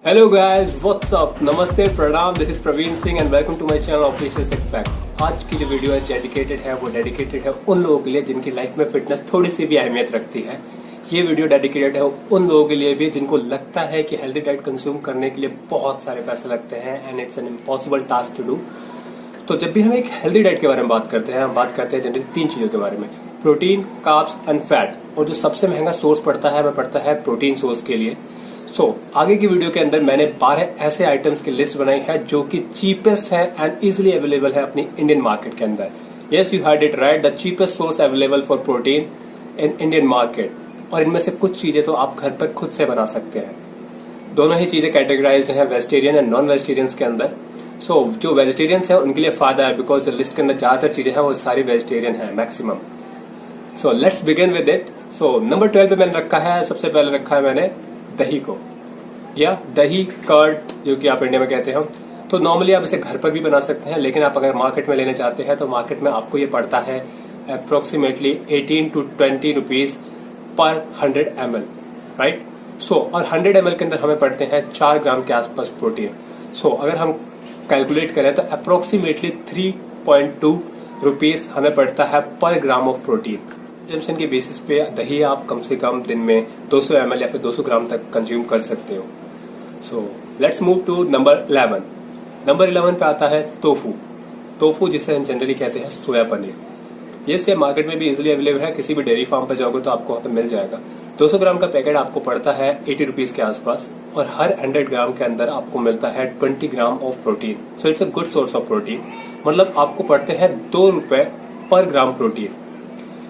Hello guys, what's up, नमस्ते, प्रणाम। This is Praveen Singh and welcome to my channel official six pack. आज की जो वीडियो है डेडिकेटेड है उन लोगों के लिए जिनकी लाइफ में फिटनेस थोड़ी सी भी अहमियत रखती है। ये वीडियो डेडिकेटेड है उन लोगों के लिए भी जिनको लगता है कि हेल्दी डाइट कंज्यूम करने के लिए बहुत सारे पैसे लगते हैं and it's an impossible task to do. तो जब भी हम एक हेल्दी डाइट के बारे में बात करते हैं, हम बात करते हैं जनरली तीन चीजों के बारे में: प्रोटीन, कार्ब्स एंड फैट। और जो सबसे महंगा सोर्स पड़ता है वह पड़ता है प्रोटीन सोर्स के लिए। आगे की वीडियो के अंदर मैंने 12 ऐसे आइटम्स की लिस्ट बनाई है जो कि चीपेस्ट है एंड इजिली अवेलेबल है अपनी इंडियन मार्केट के अंदर। Yes, you heard it right, the cheapest source available for protein in Indian market. और इनमें से कुछ चीजें तो आप घर पर खुद से बना सकते हैं। दोनों ही चीजें कैटेगराइज है वेजिटेरियन एंड नॉन वेजिटेरियंस के अंदर। जो वेजिटेरियंस है उनके लिए फायदा है बिकॉज जो लिस्ट के अंदर ज्यादातर चीजें हैं वो सारी वेजिटेरियन है maximum. Let's begin with it. Number 12 पे मैंने रखा है, सबसे पहले रखा है मैंने दही को, या दही कर्ड जो कि आप इंडिया में कहते हैं। तो नॉर्मली आप इसे घर पर भी बना सकते हैं, लेकिन आप अगर मार्केट में लेने चाहते हैं तो मार्केट में आपको ये पड़ता है approximately 18 to 20 rupees per 100 ml, right. और 100 ml के अंदर हमें पड़ते हैं 4 ग्राम के आसपास प्रोटीन। अगर हम कैलकुलेट करें तो अप्रोक्सीमेटली 3.2 रुपीज हमें पड़ता है पर ग्राम ऑफ प्रोटीन। कंजम्पशन के बेसिस पे दही आप कम से कम दिन में 200 ml या फिर 200 ग्राम तक कंज्यूम कर सकते हो। Let's move to number 11। Number 11 पे आता है टोफू जिसे हम जनरली कहते हैं सोया पनीर। ये मार्केट में भी इजिली अवेलेबल है, किसी भी डेयरी फार्म पे जाओगे तो आपको वहां पे मिल जाएगा। 200 ग्राम का पैकेट आपको पड़ता है 80 रुपीज के आसपास, और हर 100 ग्राम के अंदर आपको मिलता है 20 ग्राम of protein. It's a good source of protein. मतलब आपको पड़ते हैं 2 रुपए पर ग्राम प्रोटीन।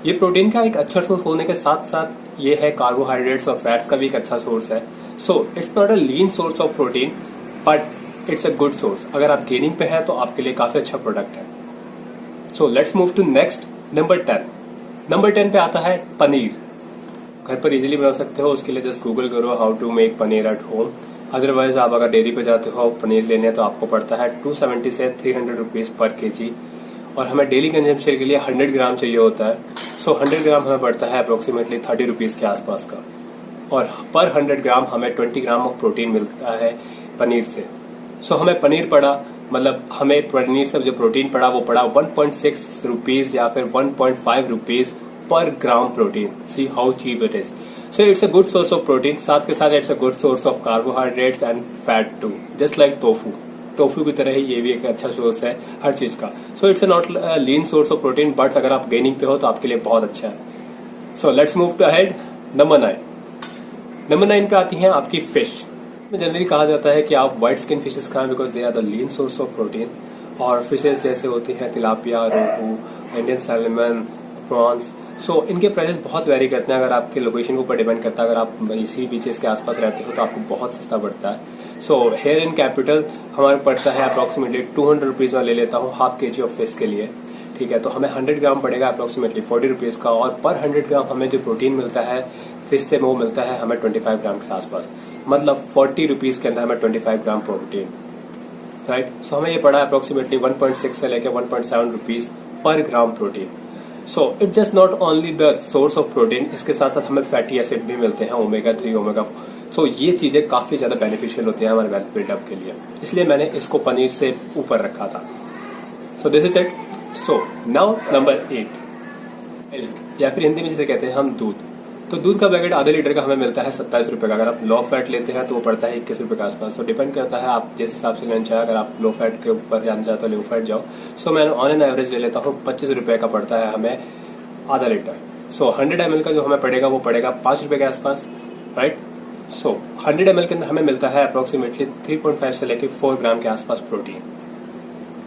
ये प्रोटीन का एक अच्छा सोर्स होने के साथ साथ ये है कार्बोहाइड्रेट्स और फैट्स का भी एक अच्छा सोर्स है। It's not a lean source of protein but it's a good source. अगर आप गेनिंग पे हैं तो आपके लिए काफी अच्छा प्रोडक्ट है। Let's move to next, number 10। Number 10 पे आता है पनीर। घर पर इजीली बना सकते हो, उसके लिए जस्ट गूगल करो how to make paneer at home. Otherwise आप अगर डेयरी पे जाते हो पनीर लेने तो आपको पड़ता है 270 से 300 रुपीज पर केजी। और हमें डेली कंजम्पशन के लिए 100 ग्राम चाहिए होता है। 100 ग्राम हमें पड़ता है अप्रोक्सीमेटली 30 रुपीज के आसपास का। और पर 100 ग्राम हमें 20 ग्राम ऑफ प्रोटीन मिलता है पनीर से। हमें पनीर पड़ा, मतलब हमें पनीर से जो प्रोटीन पड़ा वो पड़ा 1.6 रुपीज या फिर 1.5 रुपीज पर gram protein. See how cheap it is. It's a good source of protein, साथ के साथ it's a good source of carbohydrates and fat too, just like tofu की तरह ही ये भी एक अच्छा सोर्स है हर चीज का। It's not lean source of protein but अगर आप गेनिंग पे हो तो आपके लिए बहुत अच्छा है। Let's move to ahead, number 9। Number 9 पे आती है आपकी फिश। जनरली कहा जाता है कि आप व्हाइट स्किन फिशेस खाएं because they are the lean source of protein. और फिशेस जैसे होती हैं tilapia, rohu, Indian salmon, prawns. इनके प्राइसेस बहुत वेरी करते हैं, अगर आपके लोकेशन के ऊपर डिपेंड करता है। अगर आप इसी बीचेस के आसपास रहते हो तो आपको बहुत सस्ता पड़ता है। हेयर इन कैपिटल हमारे पड़ता है अप्रोक्सीमेटली 200 रुपीज में ले लेता हूँ हाफ केजी ऑफ फिश के लिए, ठीक है। तो हमें 100 ग्राम पड़ेगा अप्रोक्सीमेटली 40 रुपीज का, और पर 100 ग्राम हमें जो प्रोटीन मिलता है फिश से वो मिलता है हमें 25 ग्राम के आसपास। मतलब 40 रुपीज के अंदर हमें 25 ग्राम प्रोटीन, राइट। हमें ये पड़ा अप्रोक्सीमेटली 1.6 से लेकर 1.7 रुपीज पर gram protein. It's just not only the source of protein, इसके साथ साथ हमें फैटी एसिड भी मिलते हैं, ओमेगा 3, ओमेगा 4। ये चीजें काफी ज्यादा बेनिफिशियल होती हैं हमारे वेल्थ बिल्डअप के लिए, इसलिए मैंने इसको पनीर से ऊपर रखा था। This is it. Now number 8, या फिर हिंदी में जिसे कहते हैं हम दूध। दूध का पैकेट आधे लीटर का हमें मिलता है 27 रुपए का। अगर आप लो फैट लेते हैं तो वो पड़ता है 21 रुपए के आसपास। डिपेंड करता है आप जिस हिसाब से लेना चाहे। अगर आप लो फैट के ऊपर जाना चाहते हो लो फैट जाओ। मैं ऑन एन एवरेज ले लेता हूँ 25 रुपए का पड़ता है हमें आधा लीटर। 100 ml का जो हमें पड़ेगा वो पड़ेगा 5 रुपए के आसपास, राइट। 100 ml के अंदर हमें मिलता है अप्रोक्सीमेटली 3.5 से लेकर 4 ग्राम के आसपास प्रोटीन।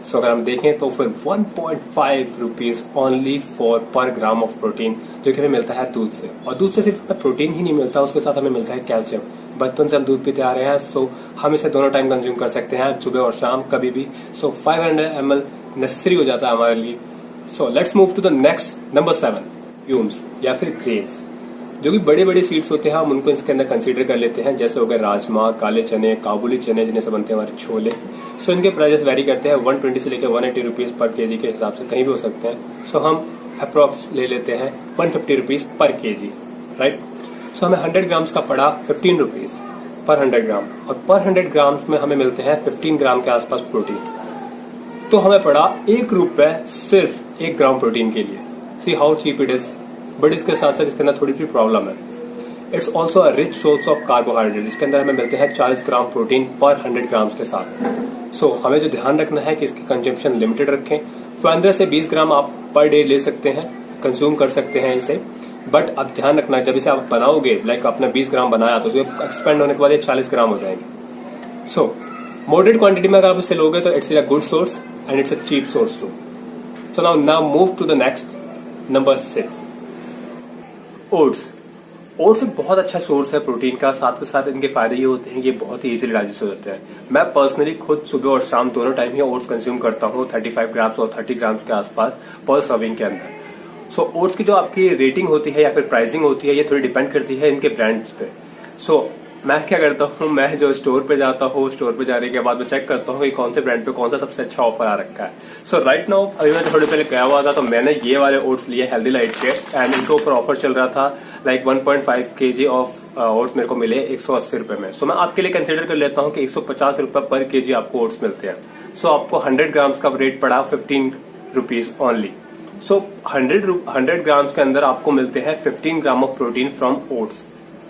अगर हम देखें तो फिर 1.5 रुपीज ओनली फॉर पर ग्राम ऑफ प्रोटीन जो कि हमें मिलता है दूध से। और दूध से सिर्फ प्रोटीन ही नहीं मिलता, उसके साथ हमें मिलता है कैल्शियम। बचपन से हम दूध पीते आ रहे हैं, हम इसे दोनों टाइम कंज्यूम कर सकते हैं, सुबह और शाम, कभी भी। 500 ml नेसेसरी हो जाता है हमारे लिए। Let's move to the next, number 7, yams या फिर ग्रेन्स। जो कि बड़े बड़े सीड्स होते हैं हम उनको इसके अंदर कंसीडर कर लेते हैं, जैसे हो गए राजमा, काले चने, काबुली चने जिन्हें से बनते हैं हमारे छोले। इनके प्राइसेस वेरी करते हैं 120 से लेकर 180 रुपीज पर केजी के हिसाब से, कहीं भी हो सकते हैं। हम अप्रोक्स ले लेते हैं 150 रुपीज पर केजी, राइट। हमें 100 ग्राम्स का पड़ा 15 रुपीज। पर 100 ग्राम, और पर 100 ग्राम में हमें मिलते हैं 15 ग्राम के आसपास प्रोटीन। तो हमें पड़ा ₹1 सिर्फ 1 ग्राम प्रोटीन के लिए। See how cheap it is. But इसके साथ साथ इसके अंदर थोड़ी सी प्रॉब्लम है। It's also a rich source of carbohydrate, जिसके अंदर हमें मिलते हैं 40 ग्राम प्रोटीन पर 100 ग्राम के साथ। सो हमें जो ध्यान रखना है कि इसकी कंजम्पशन लिमिटेड रखें। 15 से 20 ग्राम आप पर डे ले सकते हैं, कंज्यूम कर सकते हैं इसे। बट अब ध्यान रखना, जब इसे आप बनाओगे, लाइक आपने 20 ग्राम बनाया तो एक्सपेंड होने के बाद ये 40 ग्राम हो जाएंगे। सो मॉडरेट क्वांटिटी में अगर आप इसे लोगे तो it's a good source and it's a cheap source too. So now move to the next, number 6, oats. Oats एक बहुत अच्छा सोर्स है प्रोटीन का। साथ के साथ इनके फायदे ये होते हैं कि ये बहुत ही इजीली डाइजेस्ट हो जाते हैं। मैं पर्सनली खुद सुबह और शाम दोनों टाइम ही ओट्स कंज्यूम करता हूँ, 35 ग्राम्स और 30 ग्राम्स के आसपास पर सर्विंग के अंदर। सो ओट्स की जो आपकी रेटिंग होती है या फिर प्राइसिंग होती है, ये थोड़ी डिपेंड करती है इनके ब्रांड्स पे। सो मैं क्या करता हूँ, मैं जो स्टोर पे जाता हूँ, स्टोर पे जाने के बाद मैं चेक करता हूँ कि कौन से ब्रांड पे कौन सा सबसे अच्छा ऑफर आ रखा है। सो राइट नाउ, अभी मैं थोड़ी पहले गया हुआ था तो मैंने ये वाले ओट्स लिए हेल्दी लाइट के, एंड इनके ऊपर ऑफर चल रहा था। लाइक 1.5 kg ऑफ ओट्स मेरे को मिले 180 रुपए में। सो मैं आपके लिए कंसिडर कर लेता हूँ कि 150 रुपए पर kg आपको ओट्स मिलते हैं। सो आपको 100 ग्राम्स का रेट पड़ा 15 रुपीज ओनली। सो 100 ग्राम्स के अंदर आपको मिलते हैं 15 ग्राम of protein from oats.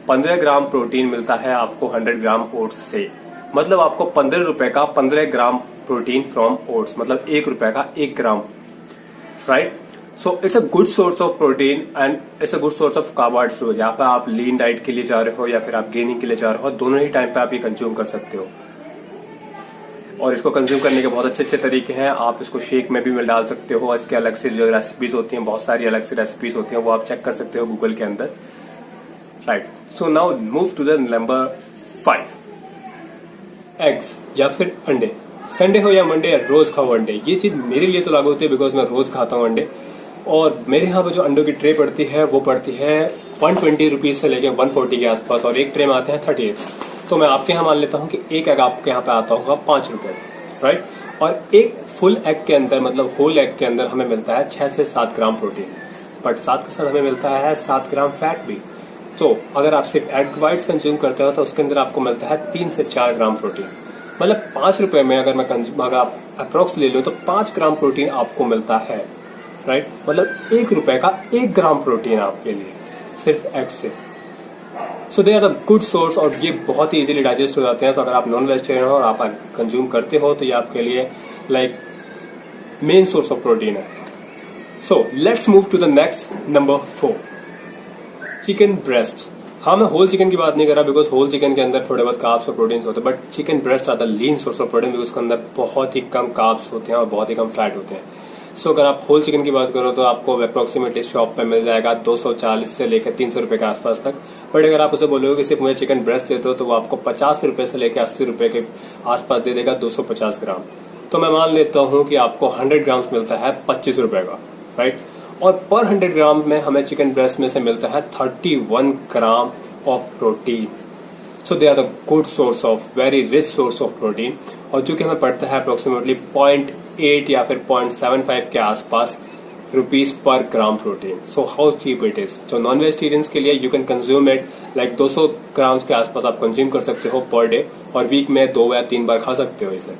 15 gram protein मिलता है आपको 100 ग्राम ओट्स से। मतलब आपको 15 रुपए का 15 ग्राम प्रोटीन फ्रॉम ओट्स, मतलब ₹1 का 1 gram, right. So it's a good source of protein and it's a good source of carbohydrates. यहाँ पे आप लीन डाइट के लिए जा रहे हो या फिर आप गेनिंग के लिए जा रहे हो, दोनों ही टाइम पे आप ये कंज्यूम कर सकते हो। और इसको कंज्यूम करने के बहुत अच्छे अच्छे तरीके हैं। आप इसको शेक में भी मिल डाल सकते हो। इसके अलग से जो रेसिपीज होती हैं, बहुत सारी अलग से रेसिपीज होती हैं, वो आप चेक कर सकते हो गूगल के अंदर, right. So now move to the number 5, eggs या फिर अंडे। संडे हो या मंडे, रोज खाओ अंडे। ये चीज मेरे लिए तो लागू होती है बिकॉज मैं रोज खाता हूँ अंडे। और मेरे यहाँ पे जो अंडों की ट्रे पड़ती है वो पड़ती है 120 रुपीज से लेकर 140 के आसपास, और एक ट्रे में आते हैं 38। तो मैं आपके यहाँ मान लेता हूँ कि एक एग आपके यहाँ पे आता होगा 5 रुपए, राइट। और एक फुल एग के अंदर, मतलब होल एग के अंदर हमें मिलता है 6 से 7 ग्राम प्रोटीन, बट साथ के साथ हमें मिलता है 7 ग्राम फैट भी। तो अगर आप सिर्फ एग वाइट्स कंज्यूम करते हो तो उसके अंदर आपको मिलता है 3 से 4 ग्राम प्रोटीन। मतलब 5 रुपए में अगर आप अप्रोक्स ले लो तो 5 ग्राम प्रोटीन आपको मिलता है, राइट। मतलब ₹1 का 1 ग्राम प्रोटीन आपके लिए सिर्फ एग से। So they are the good source, और ये बहुत ही इजीली डाइजेस्ट हो जाते हैं। तो अगर आप नॉन वेजिटेरियन हो और आप कंज्यूम करते हो तो ये आपके लिए like main source of protein है। So let's move to the next, number 4, chicken breast. हाँ, मैं होल चिकन की बात नहीं कर रहा बिकॉज होल चिकन के अंदर थोड़े बहुत कार्ब्स और प्रोटीन होते हैं, but chicken breast are the lean source of protein because उसके अंदर बहुत ही कम कार्ब्स होते हैं और बहुत ही कम फैट होते हैं। सो अगर आप होल चिकन की बात करो तो आपको अप्रोक्सीमेटली शॉप पे मिल जाएगा 240 से लेकर 300 रुपए के आसपास तक। बट अगर आप उसे बोलोगे कि सिर्फ मुझे चिकन ब्रेस्ट देते हो तो वो आपको 50 रुपए से लेकर 80 रुपए के आसपास दे देगा 250 ग्राम। तो मैं मान लेता हूँ कि आपको 100 ग्राम्स मिलता है 25 रुपए का, राइट। और पर 100 ग्राम में हमें चिकन ब्रेस्ट में से मिलता है 31 gram of protein. So they are the good source of, very rich source of protein, और जो कि हमें पड़ता है अप्रोक्सीमेटली 0.8 या फिर 0.75 के आसपास रुपीज पर gram protein. So how cheap it is. तो नॉन वेजिटेरियंस के लिए you can consume it like 200 grams के आसपास आप कंज्यूम कर सकते हो पर डे, और वीक में 2 या 3 बार खा सकते हो इसे।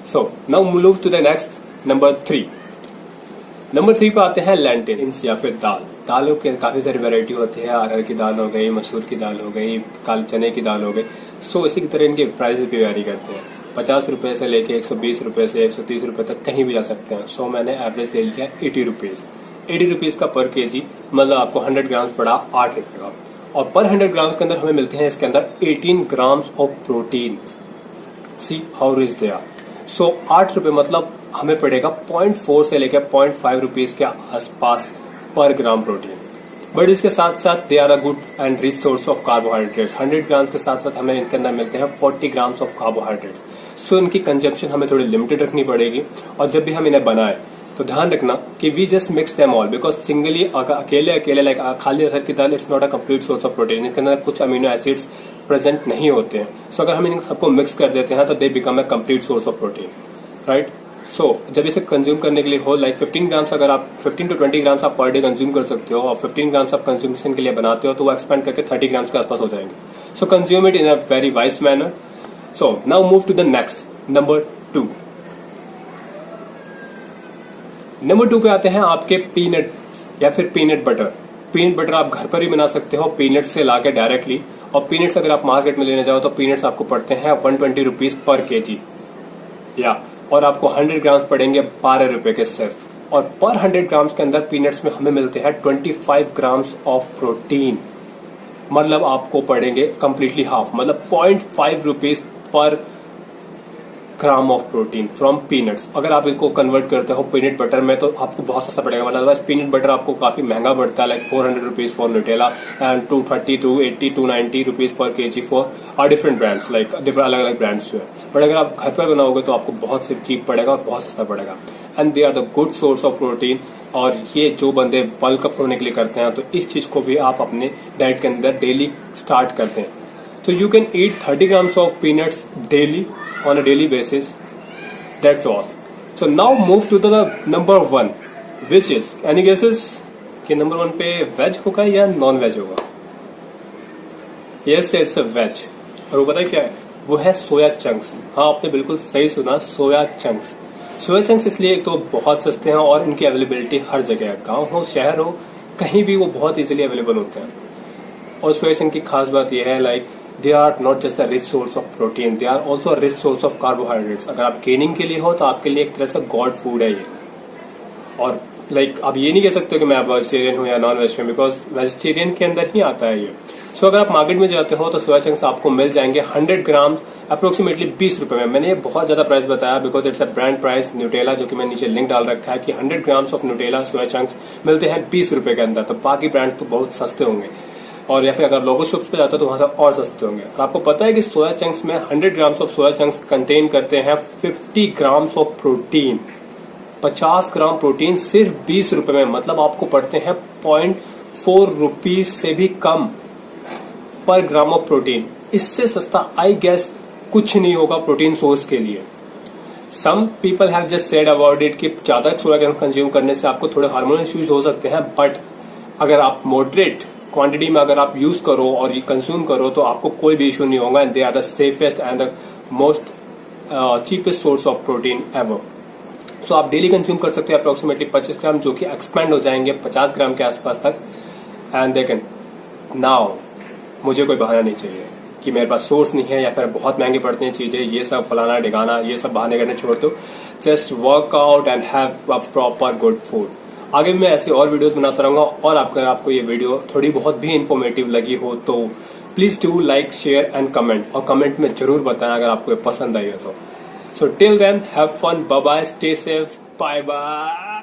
So now move to the next, number 3। Number 3 पे आते हैं लेंटिल्स या फिर दाल। दालों के काफी सारी वैरायटी होती है। अरहर की दाल हो गई, मसूर की दाल हो गई, काले चने की दाल हो गई। सो इसी की तरह इनके प्राइस भी वेरी करते हैं। 50 रुपए से लेके 120 रुपए से 130 रुपए तक कहीं भी जा सकते हैं। सो मैंने एवरेज ले लिया 80 रुपीज। 80 रुपीज का पर केजी, मतलब आपको 100 ग्राम्स पड़ा 8 रुपए का। और पर 100 ग्राम्स के अंदर हमें मिलते हैं इसके अंदर 18 grams of protein. See how rich they are. So 8 रुपए मतलब हमें पड़ेगा 0.4 से लेकर 0.5 रुपीज के आसपास पर ग्राम प्रोटीन। बट इसके साथ साथ they are a good and rich source of carbohydrates. 100 grams के साथ साथ हमें इनके अंदर मिलते हैं 40 ग्राम्स ऑफ कार्बोहाइड्रेट्स। सो इनकी कंजम्पशन हमें थोड़ी लिमिटेड रखनी पड़ेगी। और जब भी हम इन्हें बनाए तो ध्यान रखना कि we just mix them all, because singly अकेले लाइक खाली अरहर की दाल it's not a complete source of protein. इसके अंदर कुछ अमीनो एसिड्स प्रेजेंट नहीं होते हैं। सो अगर हम इन सबको मिक्स कर देते हैं तो they become a complete source of protein, right. So जब इसे कंज्यूम करने के लिए हो लाइक 15 ग्राम्स, अगर आप 15 to 20 ग्राम्स आप पर डे कंज्यूम कर सकते हो, और 15 ग्राम्स आप कंज्यूमेशन के लिए बनाते हो तो वो एक्सपेंड करके 30 ग्राम्स के आसपास हो जाएंगे। So consume it in a very wise manner. So now move to the next, number 2. Number 2 पे आते हैं आपके पीनट या फिर पीनट बटर. पीनट बटर आप घर पर ही बना सकते हो पीनट से लाके डायरेक्टली. और पीनट्स अगर आप मार्केट में लेने जाओ तो पीनट्स आपको पड़ते हैं 120 रुपीज पर केजी या, और आपको 100 ग्राम्स पड़ेंगे 12 रुपए के सिर्फ. और पर 100 ग्राम्स के अंदर पीनट्स में हमें मिलते हैं 25 ग्राम्स ऑफ प्रोटीन. मतलब आपको पड़ेंगे कंप्लीटली हाफ, मतलब 0.5 रुपीज पर ग्राम ऑफ प्रोटीन फ्रॉम पीनट्स. अगर आप इसको कन्वर्ट करते हो पीनट बटर में तो आपको बहुत सस्ता पड़ेगा. मतलब अदरवाइज पीनट बटर आपको काफी महंगा पड़ता है, like 400 rupees for Nutella and 230, 280, 290 rupees per KG for different brands, like different अलग अलग ब्रांड्स जो है. बट अगर आप घर पर बनाओगे तो आपको बहुत से चीप पड़ेगा और बहुत सस्ता पड़ेगा. And they are the good source of protein. और ये जो बंदे बल्क अप होने के लिए करते हैं तो इस चीज को भी आप अपने डाइट के अंदर डेली स्टार्ट करते हैं. तो you can eat 30 grams of peanuts daily on a daily basis. That's all. So now move to the number 1, which is, any guesses कि number 1 पे वेज होगा या नॉन वेज होगा? Yes, it's a veg. और वो पता है क्या है? वो है सोया चंक्स. हाँ, आपने बिल्कुल सही सुना, सोया चंक्स. सोया चंक्स इसलिए एक तो बहुत सस्ते हैं और इनकी अवेलेबिलिटी हर जगह है. गाँव हो, शहर हो, कहीं भी वो बहुत इजीली अवेलेबल होते हैं. और सोया चंक की खास बात यह है, like they are not just a rich source of protein, they are also a rich source of carbohydrates. अगर आप गेनिंग के लिए हो तो आपके लिए एक तरह से गॉड फूड है ये. और लाइक आप ये नहीं कह सकते कि मैं वेजिटेरियन हूँ या नॉन वेजिटेरियन, बिकॉज वेजिटेरियन के अंदर ही आता है ये. सो अगर आप मार्केट में जाते हो तो सोया चंक्स आपको मिल जाएंगे 100 ग्राम अप्रोक्सीमेटली 20 रुपए में. मैंने ये बहुत ज्यादा प्राइस बताया because it's a brand price Nutella, जो कि मैंने नीचे लिंक डाल रखा है कि 100 grams of Nutella soya chunks मिलते हैं 20 रुपए के अंदर. तो बाकी ब्रांड तो बहुत सस्ते होंगे. और या फिर अगर लोगो शॉप्स पे जाते हो तो वहां से और सस्ते होंगे. और आपको पता है कि सोया चंक्स में 100 grams of soya chunks contain करते हैं 50 grams of protein. 50 gram protein सिर्फ 20 रुपए में, मतलब आपको पड़ते हैं 0.4 रुपीज से भी कम पर ग्राम ऑफ प्रोटीन. इससे सस्ता आई गेस कुछ नहीं होगा प्रोटीन सोर्स के लिए. Some people have just said about it कि ज्यादा सोया चंक्स कंज्यूम करने से आपको थोड़े हार्मोनल इश्यूज हो सकते हैं. बट अगर आप मॉडरेट क्वांटिटी में अगर आप यूज करो और कंज्यूम करो तो आपको कोई भी इशू नहीं होगा. And they are the safest and the most cheapest source of protein ever. So आप डेली कंज्यूम कर सकते हैं अप्रोक्सीमेटली 25 ग्राम, जो कि एक्सपेंड हो जाएंगे 50 ग्राम के आसपास तक. एंड दे कैन नाउ, मुझे कोई बहाना नहीं चाहिए कि मेरे पास सोर्स नहीं है या फिर बहुत महंगी पड़ती हैं चीजें, ये सब फलाना ढिगाना, ये सब बहाने करने छोड़ दो. Just work out and have a proper good food. आगे मैं ऐसी और वीडियोस बनाता रहूंगा. और अगर आपको ये वीडियो थोड़ी बहुत भी इंफॉर्मेटिव लगी हो तो please do like, share and comment. और कमेंट में जरूर बताएं अगर आपको ये पसंद आई हो तो. So till then, have fun, bye bye, stay safe, bye bye.